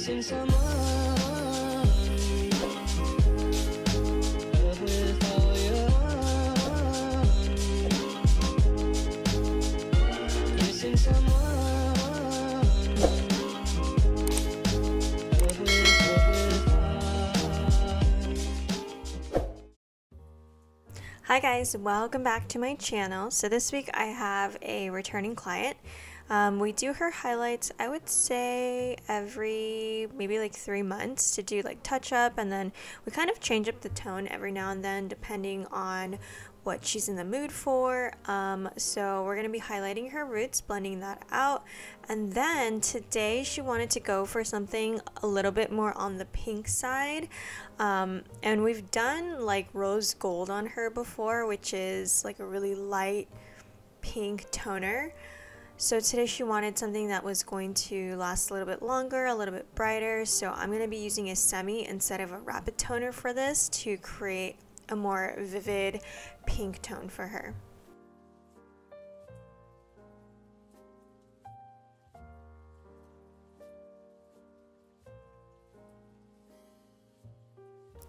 Missing someone. Love with all your heart. Missing someone. Love with heart. Hi guys, welcome back to my channel. So this week I have a returning client. We do her highlights, I would say every maybe like 3 months to do like touch up, and then we kind of change up the tone every now and then depending on what she's in the mood for. So we're going to be highlighting her roots, blending that out, and then today she wanted to go for something a little bit more on the pink side, and we've done like rose gold on her before, which is like a really light pink toner. So today she wanted something that was going to last a little bit longer, a little bit brighter, so I'm going to be using a semi instead of a rapid toner for this to create a more vivid pink tone for her.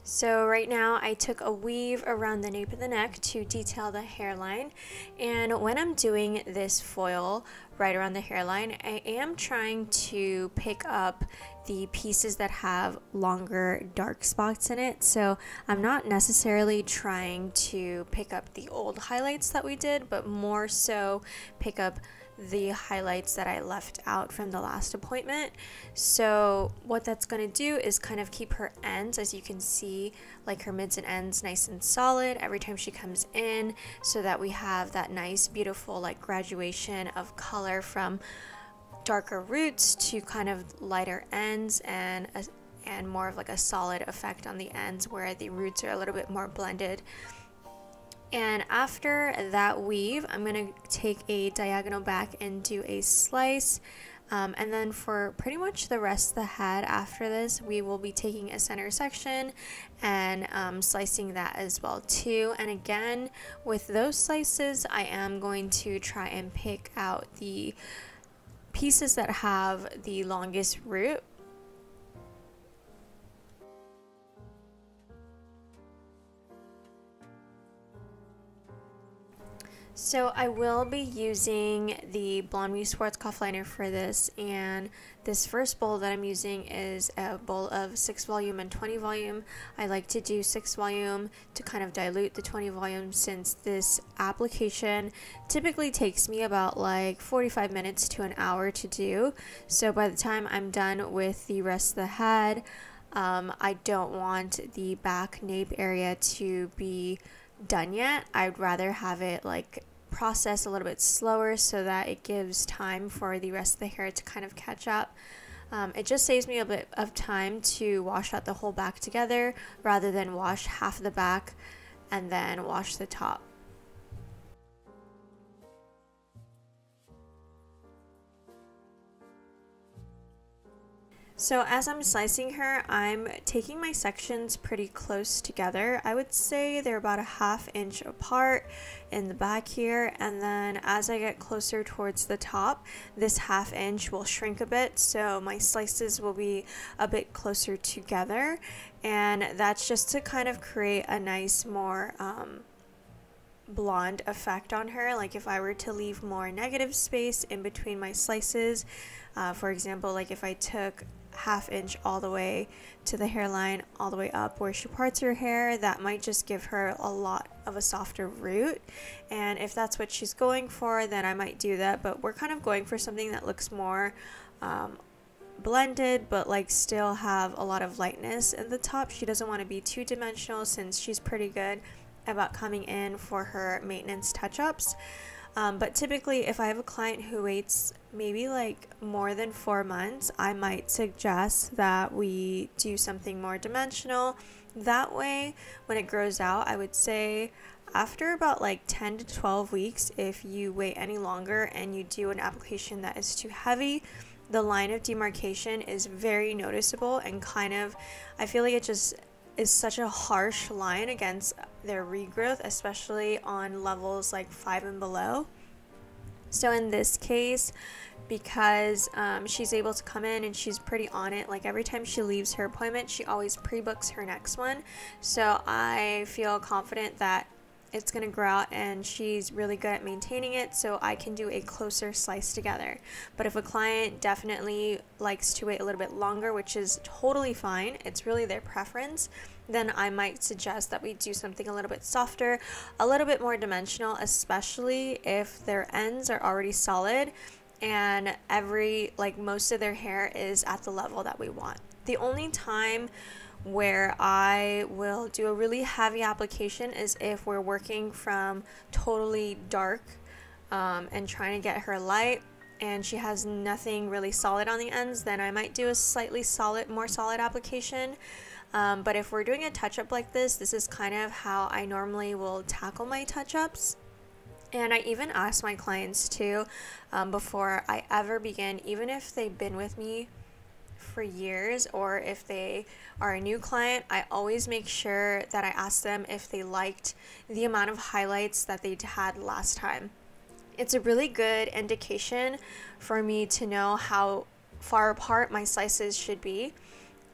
So right now I took a weave around the nape of the neck to detail the hairline, and when I'm doing this foil right around the hairline, I am trying to pick up the pieces that have longer dark spots in it. So I'm not necessarily trying to pick up the old highlights that we did, but more so pick up the highlights that I left out from the last appointment. So what that's going to do is kind of keep her ends, as you can see, like her mids and ends nice and solid every time she comes in, so that we have that nice beautiful like graduation of color from darker roots to kind of lighter ends, and more of like a solid effect on the ends where the roots are a little bit more blended. And after that weave, I'm going to take a diagonal back and do a slice. And then for pretty much the rest of the head after this, we will be taking a center section and slicing that as well too. And again, with those slices, I am going to try and pick out the pieces that have the longest root. So I will be using the Blonde Me Schwarzkopf liner for this, and this first bowl that I'm using is a bowl of 6 volume and 20 volume. I like to do 6 volume to kind of dilute the 20 volume, since this application typically takes me about like 45 minutes to an hour to do. So by the time I'm done with the rest of the head, I don't want the back nape area to be done yet. I'd rather have it like process a little bit slower so that it gives time for the rest of the hair to kind of catch up. It just saves me a bit of time to wash out the whole back together rather than wash half the back and then wash the top. So as I'm slicing her, I'm taking my sections pretty close together. I would say they're about a ½ inch apart in the back here, and then as I get closer towards the top, this ½ inch will shrink a bit, so my slices will be a bit closer together, and that's just to kind of create a nice, more blonde effect on her. Like if I were to leave more negative space in between my slices, for example, like if I took ½ inch all the way to the hairline, all the way up where she parts her hair, that might just give her a lot of a softer root. And if that's what she's going for, then I might do that, but we're kind of going for something that looks more blended, but like still have a lot of lightness in the top. She doesn't want to be too dimensional, since she's pretty good about coming in for her maintenance touch-ups. But typically if I have a client who waits maybe like more than 4 months, I might suggest that we do something more dimensional. That way when it grows out, I would say after about like 10 to 12 weeks, if you wait any longer and you do an application that is too heavy, the line of demarcation is very noticeable, and kind of, I feel like it just is such a harsh line against their regrowth, especially on levels like 5 and below. So in this case, because she's able to come in and she's pretty on it, like every time she leaves her appointment, she always pre-books her next one. So I feel confident that it's going to grow out, and she's really good at maintaining it, so I can do a closer slice together. But if a client definitely likes to wait a little bit longer, which is totally fine, it's really their preference, then I might suggest that we do something a little bit softer, a little bit more dimensional, especially if their ends are already solid and most of their hair is at the level that we want. The only time where I will do a really heavy application is if we're working from totally dark and trying to get her light and she has nothing really solid on the ends, then I might do a slightly more solid application. But if we're doing a touch-up like this is kind of how I normally will tackle my touch-ups. And I even ask my clients too, before I ever begin, even if they've been with me for years or if they are a new client, I always make sure that I ask them if they liked the amount of highlights that they had last time. It's a really good indication for me to know how far apart my slices should be.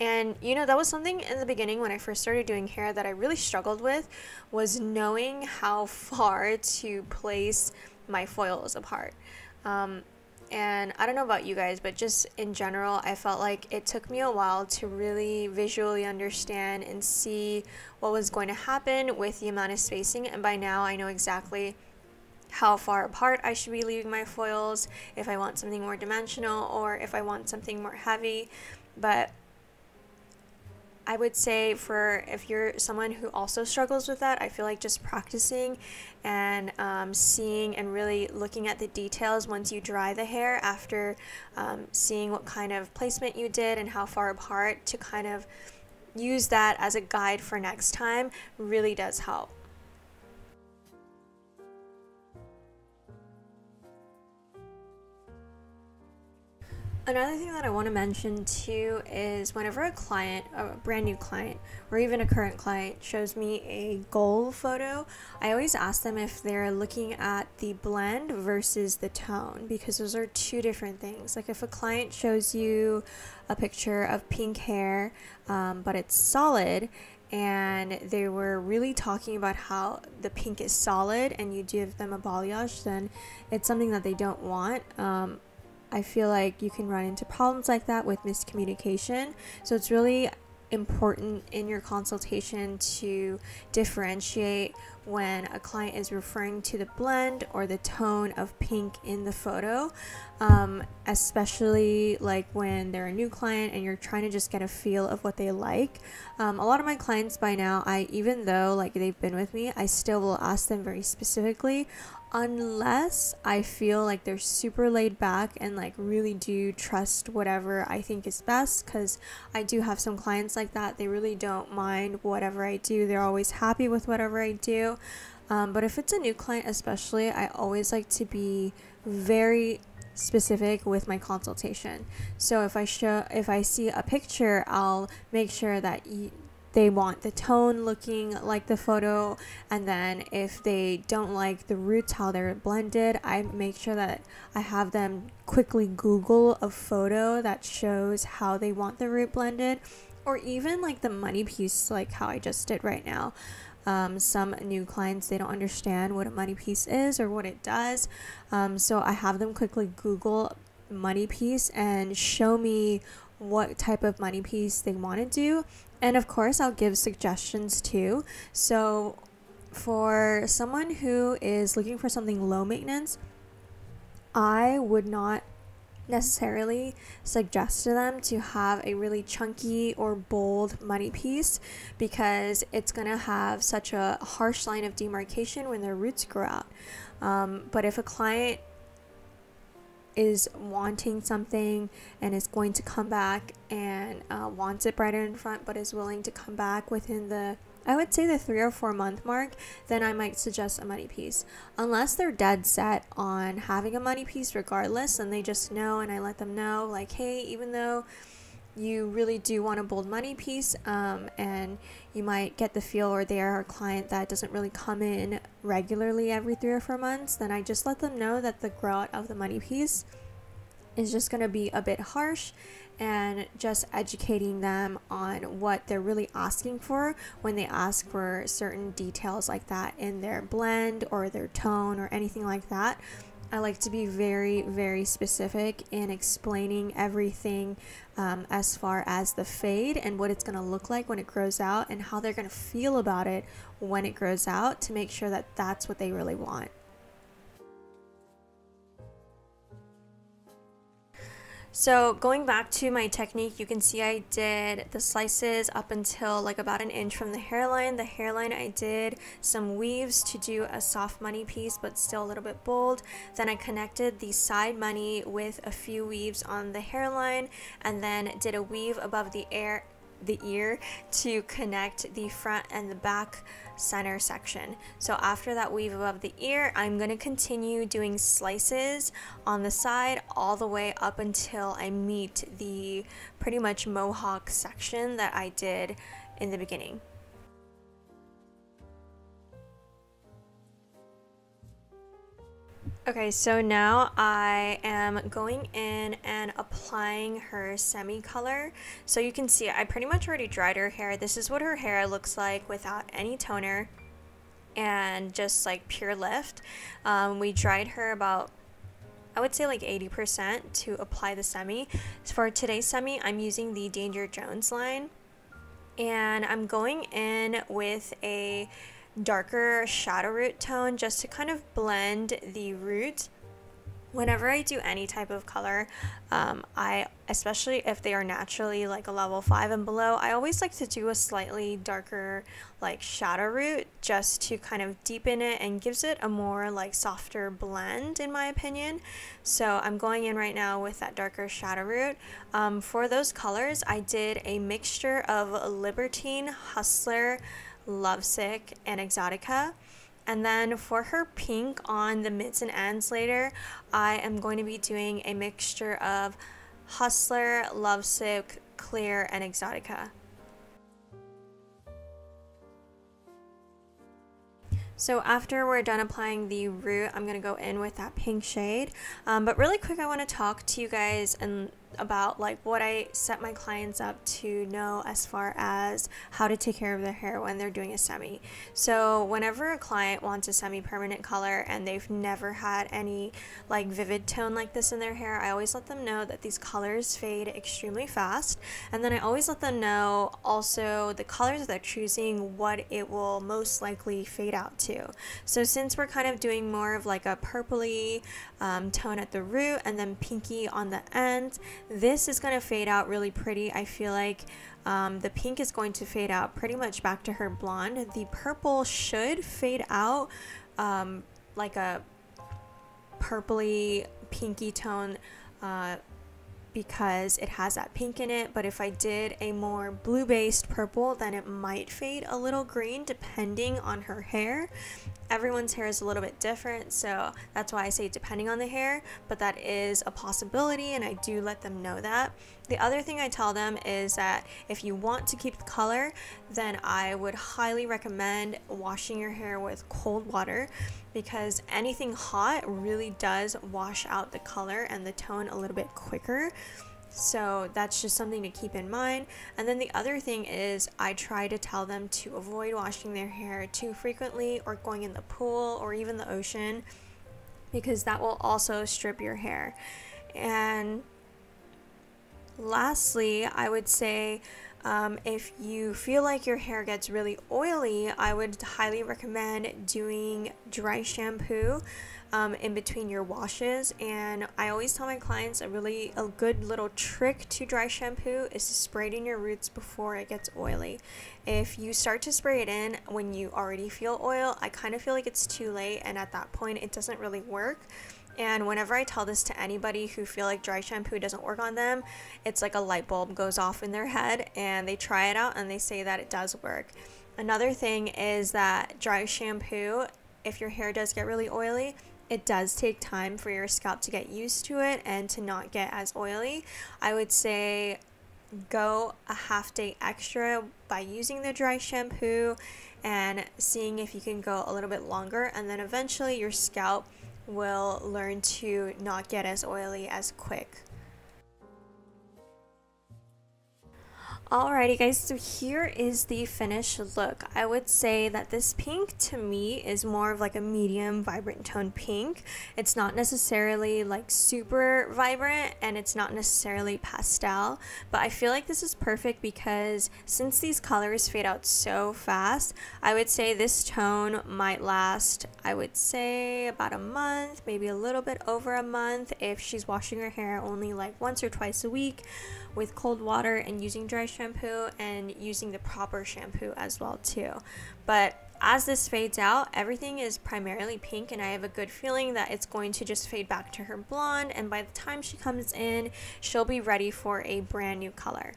And that was something in the beginning when I first started doing hair that I really struggled with, was knowing how far to place my foils apart. And I don't know about you guys, but just in general, I felt like it took me a while to really visually understand and see what was going to happen with the amount of spacing. And by now I know exactly how far apart I should be leaving my foils, if I want something more dimensional or if I want something more heavy. But I would say if you're someone who also struggles with that, I feel like just practicing and seeing and really looking at the details once you dry the hair after seeing what kind of placement you did and how far apart, to kind of use that as a guide for next time really does help. Another thing that I want to mention too is whenever a brand new client, or even a current client shows me a goal photo, I always ask them if they're looking at the blend versus the tone, because those are two different things. Like if a client shows you a picture of pink hair, but it's solid, and they were really talking about how the pink is solid and you give them a balayage, then it's something that they don't want. I feel like you can run into problems like that with miscommunication. So it's really important in your consultation to differentiate when a client is referring to the blend or the tone of pink in the photo, especially like when they're a new client and you're trying to just get a feel of what they like. A lot of my clients by now, even though like they've been with me, I still will ask them very specifically, unless I feel like they're super laid back and like really do trust whatever I think is best, because I do have some clients like that. They really don't mind whatever I do. They're always happy with whatever I do. But if it's a new client especially, I always like to be very specific with my consultation. So if I see a picture, I'll make sure that they want the tone looking like the photo, and then if they don't like the roots, how they're blended, I make sure that I have them quickly Google a photo that shows how they want the root blended, or even like the money piece, like how I just did right now. Some new clients, they don't understand what a money piece is or what it does, so I have them quickly Google money piece and show me what type of money piece they want to do. And of course I'll give suggestions too. So for someone who is looking for something low maintenance, I would not necessarily suggest to them to have a really chunky or bold money piece, because it's going to have such a harsh line of demarcation when their roots grow out. But if a client is wanting something and is going to come back and wants it brighter in front, but is willing to come back within I would say the 3 or 4 month mark, then I might suggest a money piece. Unless they're dead set on having a money piece regardless, and they just know, and I let them know like, hey, even though you really do want a bold money piece, and you might get the feel, or they are a client that doesn't really come in regularly every 3 or 4 months, then I just let them know that the grow out of the money piece is just going to be a bit harsh, and just educating them on what they're really asking for when they ask for certain details like that in their blend or their tone or anything like that. I like to be very, very specific in explaining everything as far as the fade and what it's going to look like when it grows out and how they're going to feel about it when it grows out, to make sure that that's what they really want. So going back to my technique, you can see I did the slices up until like about an inch from the hairline. The hairline, I did some weaves to do a soft money piece, but still a little bit bold. Then I connected the side money with a few weaves on the hairline, and then did a weave above the ear to connect the front and the back center section. So after that weave above the ear, I'm going to continue doing slices on the side all the way up until I meet the pretty much mohawk section that I did in the beginning. Okay, so now I am going in and applying her semi-color. So you can see I pretty much already dried her hair. This is what her hair looks like without any toner and just like pure lift. We dried her about, I would say like 80% to apply the semi. For today's semi, I'm using the Danger Jones line, and I'm going in with a darker shadow root tone just to kind of blend the root. Whenever I do any type of color, especially if they are naturally like a level 5 and below, I always like to do a slightly darker like shadow root just to kind of deepen it and gives it a more like softer blend, in my opinion. So I'm going in right now with that darker shadow root. For those colors, I did a mixture of Libertine, Hustler, Lovesick, and Exotica. And then for her pink on the mids and ends later, I am going to be doing a mixture of Hustler, Lovesick, Clear, and Exotica. So after we're done applying the root, I'm going to go in with that pink shade. But really quick, I want to talk to you guys about like what I set my clients up to know as far as how to take care of their hair when they're doing a semi. So whenever a client wants a semi-permanent color and they've never had any like vivid tone like this in their hair, I always let them know that these colors fade extremely fast, and then I always let them know also the colors that they're choosing, what it will most likely fade out to. So since we're kind of doing more of like a purpley tone at the root and then pinky on the end, this is going to fade out really pretty. I feel like the pink is going to fade out pretty much back to her blonde. The purple should fade out like a purpley pinky tone because it has that pink in it, but if I did a more blue based purple, then it might fade a little green depending on her hair. Everyone's hair is a little bit different, so that's why I say depending on the hair, but that is a possibility, and I do let them know that. The other thing I tell them is that if you want to keep the color, then I would highly recommend washing your hair with cold water, because anything hot really does wash out the color and the tone a little bit quicker. So that's just something to keep in mind. And then the other thing is I try to tell them to avoid washing their hair too frequently or going in the pool or even the ocean, because that will also strip your hair. And lastly, I would say if you feel like your hair gets really oily, I would highly recommend doing dry shampoo in between your washes. And I always tell my clients a good little trick to dry shampoo is to spray it in your roots before it gets oily. If you start to spray it in when you already feel oil, I kind of feel like it's too late, and at that point it doesn't really work. And whenever I tell this to anybody who feel like dry shampoo doesn't work on them, it's like a light bulb goes off in their head, and they try it out and they say that it does work. Another thing is that dry shampoo, if your hair does get really oily, it does take time for your scalp to get used to it and to not get as oily. I would say go a half day extra by using the dry shampoo and seeing if you can go a little bit longer, and then eventually your scalp will learn to not get as oily as quick. Alrighty guys, so here is the finished look. I would say that this pink to me is more of like a medium vibrant tone pink. It's not necessarily like super vibrant and it's not necessarily pastel, but I feel like this is perfect because since these colors fade out so fast, I would say this tone might last, I would say about a month, maybe a little bit over a month if she's washing her hair only like once or twice a week with cold water and using dry shampoo and using the proper shampoo as well too. But as this fades out, everything is primarily pink, and I have a good feeling that it's going to just fade back to her blonde, and by the time she comes in, she'll be ready for a brand new color.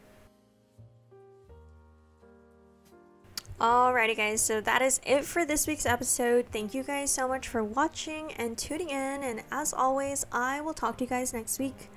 Alrighty guys, so that is it for this week's episode. Thank you guys so much for watching and tuning in, and as always, I will talk to you guys next week.